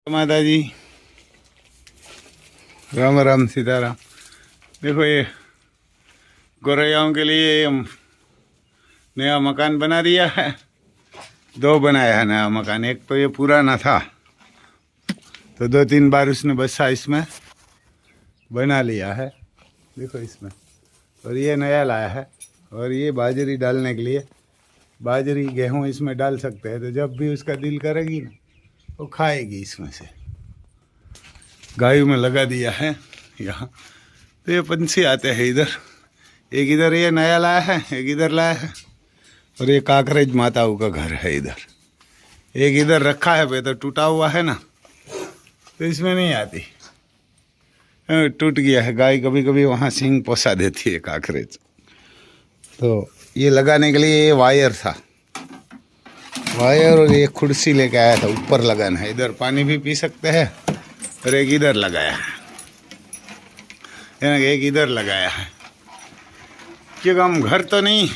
माता जी, राम राम सीताराम। देखो ये गोरैयाओं के लिए नया मकान बना दिया है। दो बनाया है नया मकान। एक तो ये पुराना था तो 2-3 बार उसने बसा इसमें बना लिया है। देखो इसमें, और ये नया लाया है। और ये बाजरी डालने के लिए, बाजरी गेहूँ इसमें डाल सकते हैं। तो जब भी उसका दिल करेगी ना वो खाएगी इसमें से। गायों में लगा दिया है यहाँ। तो ये पंछी आते हैं इधर। एक इधर ये नया लाया है, एक इधर लाया है। और ये काकरेज माताओं का घर है इधर। एक इधर रखा है पे तो टूटा हुआ है ना, तो इसमें नहीं आती। टूट गया है। गाय कभी कभी वहाँ सींग पोसा देती है काकरेज। तो ये लगाने के लिए ये वायर था, वायर। और ये कुर्सी लेके आया था, ऊपर लगाना है। इधर पानी भी पी सकते हैं। और एक इधर लगाया है, एक इधर लगाया है। क्योंकि हम घर तो नहीं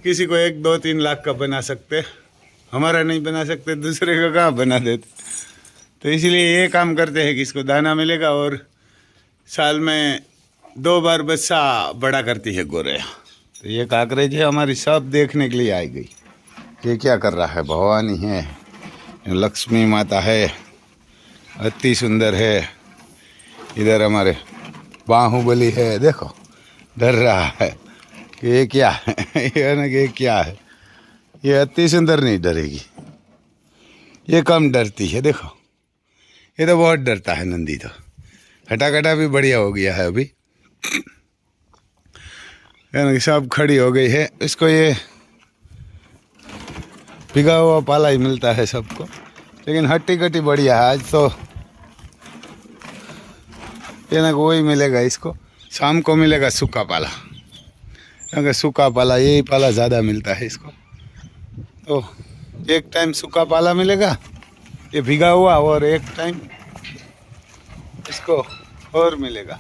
किसी को 1-2-3 लाख का बना सकते, हमारा नहीं बना सकते, दूसरे का कहाँ बना देते। तो इसलिए ये काम करते हैं कि इसको दाना मिलेगा और साल में 2 बार बच्चा बड़ा करती है गोरैया। तो ये काकरेज है हमारी, सब देखने के लिए आई गई। ये क्या कर रहा है? भवानी है, लक्ष्मी माता है, अति सुंदर है। इधर हमारे बाहुबली है, देखो डर रहा है कि ये क्या है। ये क्या है? ये अति सुंदर नहीं डरेगी, ये कम डरती है। देखो ये तो बहुत डरता है नंदी। तो हटाकटा भी बढ़िया हो गया है अभी, सब खड़ी हो गई है। इसको ये भिगा हुआ पाला ही मिलता है सबको, लेकिन हट्टी कट्टी बढ़िया है। आज तो ये ना वही मिलेगा इसको, शाम को मिलेगा सूखा पाला, क्योंकि सूखा पाला, यही पाला ज़्यादा मिलता है इसको। तो एक टाइम सूखा पाला मिलेगा ये भिगा हुआ, और एक टाइम इसको और मिलेगा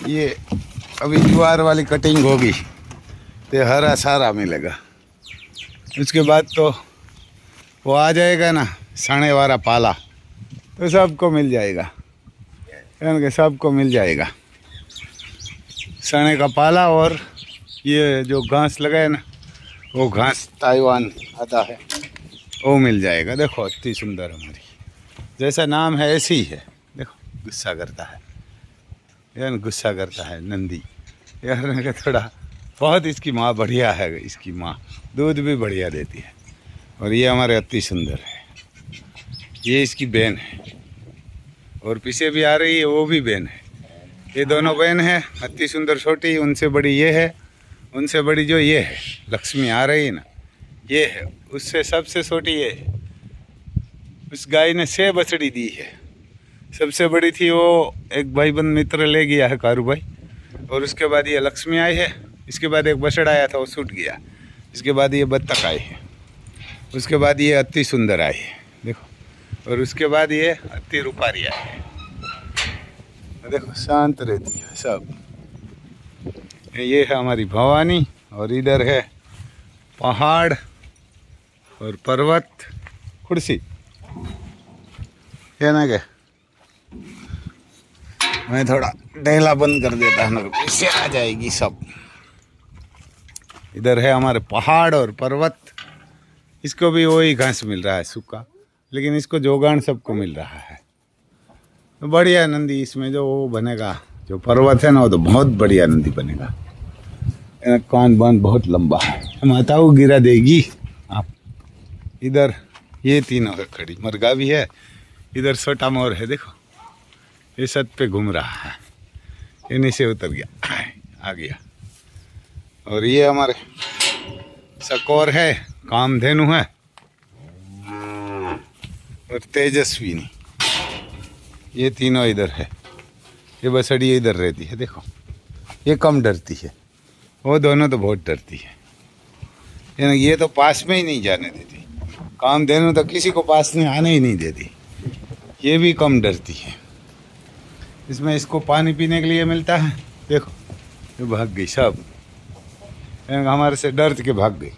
ये। अभी ज्वार वाली कटिंग होगी तो हरा सारा मिलेगा। उसके बाद तो वो आ जाएगा ना साने वाला पाला, तो सबको मिल जाएगा, यानी सबको मिल जाएगा साने का पाला। और ये जो घास लगाए ना, वो घास ताइवान आता है, वो मिल जाएगा। देखो अति सुंदर हमारी, जैसा नाम है ऐसी ही है। देखो गुस्सा करता है, यानी गुस्सा करता है नंदी यार। थोड़ा बहुत इसकी माँ बढ़िया है, इसकी माँ दूध भी बढ़िया देती है। और ये हमारे अति सुंदर है, ये इसकी बहन है। और पीछे भी आ रही है, वो भी बहन है। ये दोनों बहन है, अति सुंदर छोटी। उनसे बड़ी ये है, उनसे बड़ी जो ये है लक्ष्मी आ रही है ना, ये है। उससे सबसे छोटी ये है। उस गाय ने 6 बछड़ी दी है। सबसे बड़ी थी वो एक भाईबंद मित्र ले गया है, कारू भाई। और उसके बाद ये लक्ष्मी आई है। इसके बाद एक बछड़ा आया था, वो छूट गया। इसके बाद ये बत्तख आई है। उसके बाद ये अति सुंदर आई है, देखो। और उसके बाद ये अति रूपारी आई है। देखो शांत रहती है सब। ये है हमारी भवानी। और इधर है पहाड़ और पर्वत, कुर्सी है ना। क्या मैं थोड़ा डेला बंद कर देता हूँ, इससे आ जाएगी सब। इधर है हमारे पहाड़ और पर्वत। इसको भी वही घास मिल रहा है सूखा, लेकिन इसको जोगान सबको मिल रहा है। तो बढ़िया नंदी इसमें जो वो बनेगा, जो पर्वत है ना, वो तो बहुत बढ़िया नंदी बनेगा। कान बान बहुत लंबा है, माताओं गिरा देगी आप। इधर ये तीनों है खड़ी, मरगा भी है। इधर छोटा मोर है, देखो ये छत पे घूम रहा है, ये नीचे उतर गया, आ गया। और ये हमारे सकोर है, कामधेनु है, और तेजस्विनी। ये तीनों इधर है। ये बछड़ी इधर रहती है, देखो ये कम डरती है, वो दोनों तो बहुत डरती है। यानी ये तो पास में ही नहीं जाने देती। कामधेनु तो किसी को पास में आने ही नहीं देती। ये भी कम डरती है। इसमें इसको पानी पीने के लिए मिलता है, देखो ये भाग गई सब, हमारे से डर के भाग गई।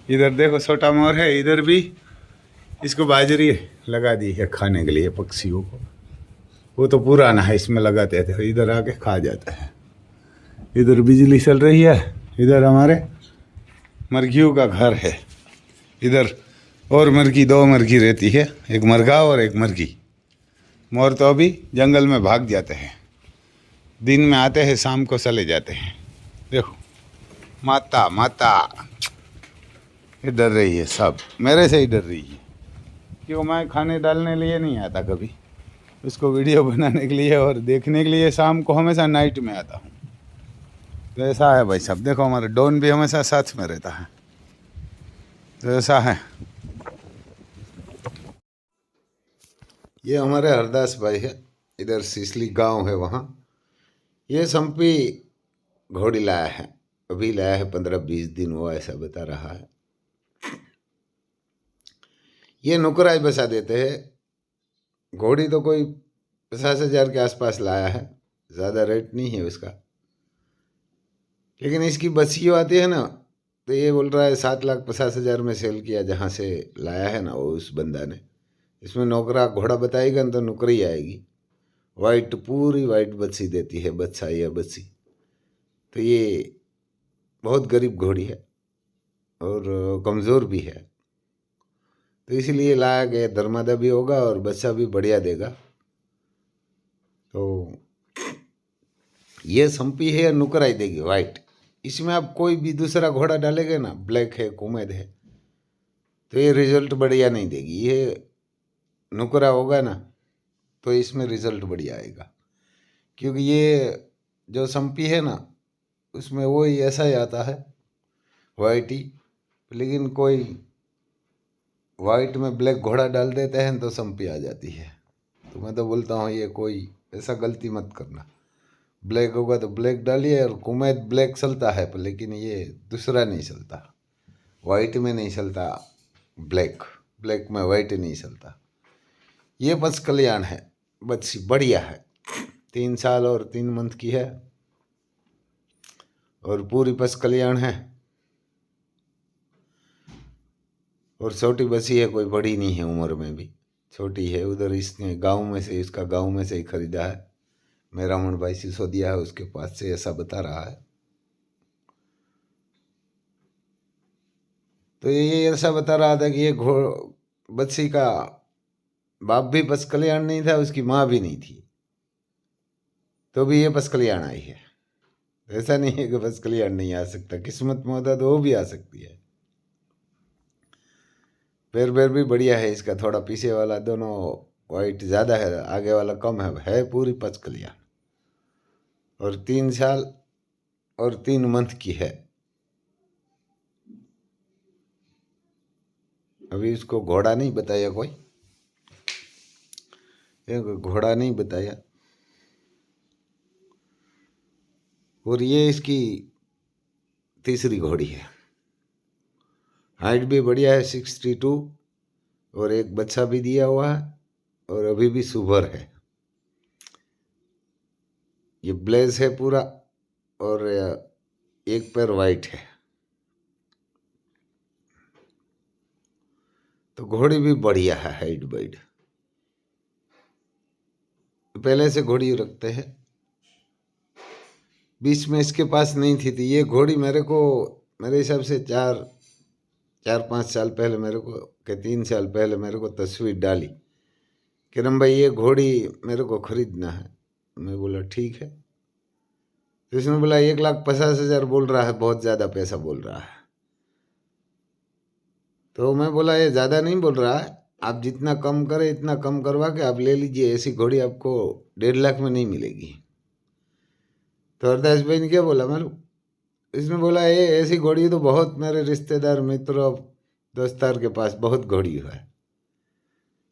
इधर देखो छोटा मोर है, इधर भी इसको बाजरी लगा दी है खाने के लिए पक्षियों को। वो तो पुराना है, इसमें लगाते थे, इधर आके खा जाता है। इधर बिजली चल रही है, इधर हमारे मुर्गियों का घर है। इधर और मुर्गी, दो मुर्गी रहती है, एक मुर्गा और एक मुर्गी। मोर तो अभी जंगल में भाग जाते हैं, दिन में आते हैं, शाम को चले जाते हैं। देखो माता माता ये डर रही है, सब मेरे से ही डर रही है, क्यों मैं खाने डालने लिए नहीं आता कभी, उसको वीडियो बनाने के लिए और देखने के लिए शाम को हमेशा नाइट में आता हूँ। तो ऐसा है भाई साहब। देखो हमारा डॉन भी हमेशा साथ में रहता है, तो ऐसा है। ये हमारे हरदास भाई है, इधर सिसली गांव है वहाँ। ये संपी घोड़ी लाया है, अभी लाया है 15-20 दिन हुआ, ऐसा बता रहा है। ये नुकराई बसा देते हैं। घोड़ी तो कोई 50,000 के आसपास लाया है, ज़्यादा रेट नहीं है उसका, लेकिन इसकी बच्चियों आती है ना, तो ये बोल रहा है 7,50,000 में सेल किया, जहाँ से लाया है ना वो उस बंदा ने। इसमें नौकरा घोड़ा बताएगा ना तो नुकरी आएगी, वाइट, पूरी वाइट बच्ची देती है, बच्चा या बच्ची। तो ये बहुत गरीब घोड़ी है और कमज़ोर भी है, तो इसलिए लाया गया। दरमादा भी होगा और बच्चा भी बढ़िया देगा। तो ये संपी है, नुकराई देगी वाइट। इसमें आप कोई भी दूसरा घोड़ा डालेंगे ना, ब्लैक है, कुमैद है, तो ये रिजल्ट बढ़िया नहीं देगी। ये नुकरा होगा ना तो इसमें रिजल्ट बढ़िया आएगा, क्योंकि ये जो संपी है ना उसमें वो ही ऐसा ही आता है, वाइट ही। लेकिन कोई वाइट में ब्लैक घोड़ा डाल देते हैं तो संपी आ जाती है। तो मैं तो बोलता हूँ ये कोई ऐसा गलती मत करना। ब्लैक होगा तो ब्लैक डालिए, और कुमैद ब्लैक चलता है, पर लेकिन ये दूसरा नहीं चलता, वाइट में नहीं चलता ब्लैक, ब्लैक में वाइट नहीं चलता। ये बस कल्याण है, बच्ची बढ़िया है, 3 साल और 3 मंथ की है, और पूरी बस कल्याण है। और छोटी बच्ची है, कोई बड़ी नहीं है, उम्र में भी छोटी है। उधर इसने गांव में से, इसका गांव में से ही खरीदा है, मेरा मन भाई सिसोदिया है उसके पास से, ऐसा बता रहा है। तो ये ऐसा बता रहा था कि ये बच्ची का बाप भी बस कल्याण नहीं था, उसकी माँ भी नहीं थी, तो भी ये बस कल्याण आई है। ऐसा नहीं है कि बस कल्याण नहीं आ सकता, किस्मत में होता तो वो भी आ सकती है। पैर पैर भी बढ़िया है इसका, थोड़ा पीछे वाला दोनों वाइट ज़्यादा है, आगे वाला कम है पूरी पच कल्याण। और 3 साल और 3 मंथ की है। अभी इसको घोड़ा नहीं बताया, कोई घोड़ा नहीं बताया। और ये इसकी तीसरी घोड़ी है, हाइट भी बढ़िया है 62, और एक बच्चा भी दिया हुआ है, और अभी भी सुभर है। ये ब्लेज है पूरा, और एक पैर वाइट है। तो घोड़ी भी बढ़िया है, हाइट वाइट। पहले से घोड़ी रखते हैं, बीच में इसके पास नहीं थी। तो ये घोड़ी मेरे हिसाब से 4-5 साल पहले मेरे को, के 3 साल पहले मेरे को तस्वीर डाली कि रम भाई ये घोड़ी मेरे को खरीदना है। मैं बोला ठीक है। तो इसने बोला 1,50,000 बोल रहा है, बहुत ज़्यादा पैसा बोल रहा है। तो मैं बोला ये ज़्यादा नहीं बोल रहा है, आप जितना कम करें इतना कम करवा के आप ले लीजिए, ऐसी घोड़ी आपको 1.5 लाख में नहीं मिलेगी। तो हरदास भाई ने क्या बोला मालूम, इसने बोला ये ऐसी घोड़ी तो बहुत मेरे रिश्तेदार मित्रों दोस्तार के पास बहुत घोड़ी है,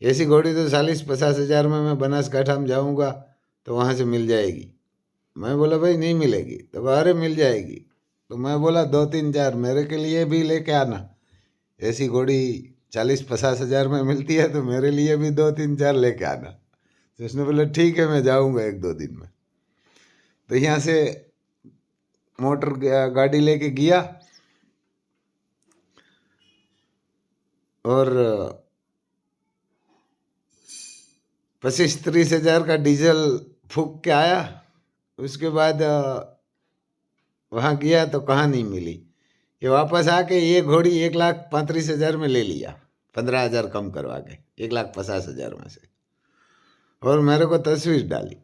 ऐसी घोड़ी तो 40-50 हज़ार में मैं बनासकाठा में जाऊंगा तो वहाँ से मिल जाएगी। मैं बोला भाई नहीं मिलेगी, तो अरे मिल जाएगी। तो मैं बोला 2-3-4 मेरे के लिए भी लेके आना, ऐसी घोड़ी 40-50 हज़ार में मिलती है तो मेरे लिए भी 2-3-4 लेके आना। तो उसने बोला ठीक है मैं जाऊँगा 1-2 दिन में। तो यहाँ से मोटर गाड़ी लेके गया, और 25-30 हजार का डीजल फूक के आया। उसके बाद वहाँ गया तो कहाँ नहीं मिली। ये वापस आके ये घोड़ी 1,35,000 में ले लिया, 15,000 कम करवा के 1,50,000 में से। और मेरे को तस्वीर डाली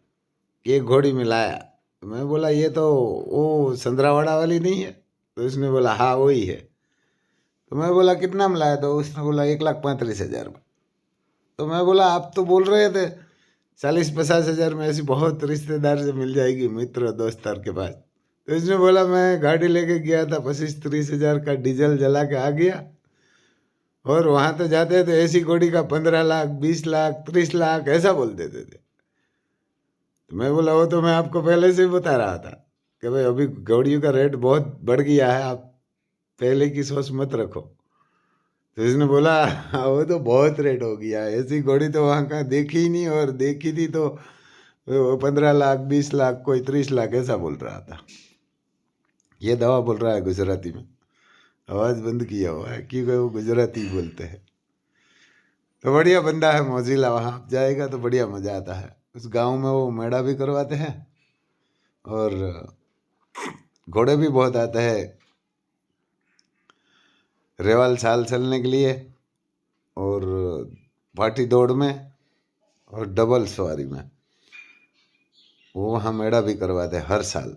कि एक घोड़ी में लाया। मैं बोला ये तो वो संद्रावाड़ा वाली नहीं है? तो उसने बोला हाँ वही है। तो मैं बोला कितना में लाया? तो उसने बोला 1,35,000 में। तो मैं बोला आप तो बोल रहे थे 40-50 हजार में ऐसी बहुत रिश्तेदार से मिल जाएगी, मित्र दोस्तार के पास। तो इसने बोला मैं गाड़ी लेके गया था, 25-30 हजार का डीजल जला के आ गया, और वहां तो जाते थे ऐसी घोड़ी का 15 लाख, 20 लाख, 30 लाख ऐसा बोल देते थे। तो मैं बोला वो तो मैं आपको पहले से ही बता रहा था कि भाई अभी घोड़ियों का रेट बहुत बढ़ गया है, आप पहले की सोच मत रखो। तो इसने बोला वो तो बहुत रेट हो गया, ऐसी घोड़ी तो वहाँ का देखी ही नहीं, और देखी थी तो 15 लाख, 20 लाख, कोई 30 लाख ऐसा बोल रहा था। ये दवा बोल रहा है गुजराती में, आवाज़ बंद किया हुआ है क्योंकि वो गुजराती बोलते हैं। तो बढ़िया बंदा है मौजिला, वहाँ जाएगा तो बढ़िया मज़ा आता है। उस गांव में वो मेला भी करवाते हैं और घोड़े भी बहुत आते हैं रेवाल साल चलने के लिए, और पार्टी दौड़ में और डबल सवारी में वो वहाँ मेला भी करवाते हैं हर साल।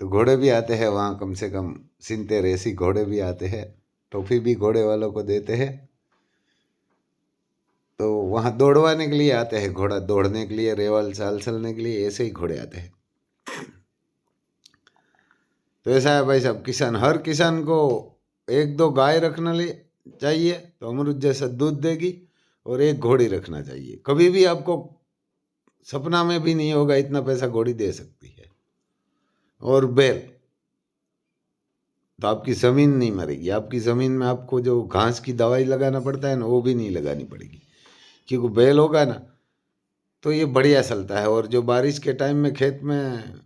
तो घोड़े भी आते हैं वहाँ, कम से कम 70 ऐसी घोड़े भी आते हैं, टॉफी भी घोड़े वालों को देते हैं। तो वहाँ दौड़वाने के लिए आते हैं, घोड़ा दौड़ने के लिए, रेवाल चाल चलने के लिए ऐसे ही घोड़े आते हैं। तो ऐसा है भाई साहब, किसान, हर किसान को 1-2 गाय रखना चाहिए तो अमरूद जैसा दूध देगी, और 1 घोड़ी रखना चाहिए। कभी भी आपको सपना में भी नहीं होगा इतना पैसा घोड़ी दे सकती है। और बैल तो आपकी ज़मीन नहीं मरेगी, आपकी ज़मीन में आपको जो घास की दवाई लगाना पड़ता है ना वो भी नहीं लगानी पड़ेगी, क्योंकि बैल होगा ना तो ये बढ़िया चलता है। और जो बारिश के टाइम में खेत में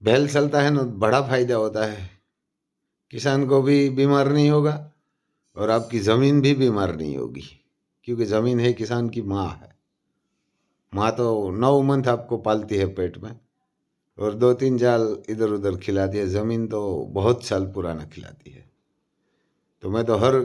बैल चलता है ना, बड़ा फायदा होता है, किसान को भी बीमार नहीं होगा और आपकी ज़मीन भी बीमार नहीं होगी, क्योंकि ज़मीन है किसान की माँ है। माँ तो 9 मंथ आपको पालती है पेट में, और 2-3 साल इधर उधर खिलाती है। ज़मीन तो बहुत साल पुराना खिलाती है। तो मैं तो हर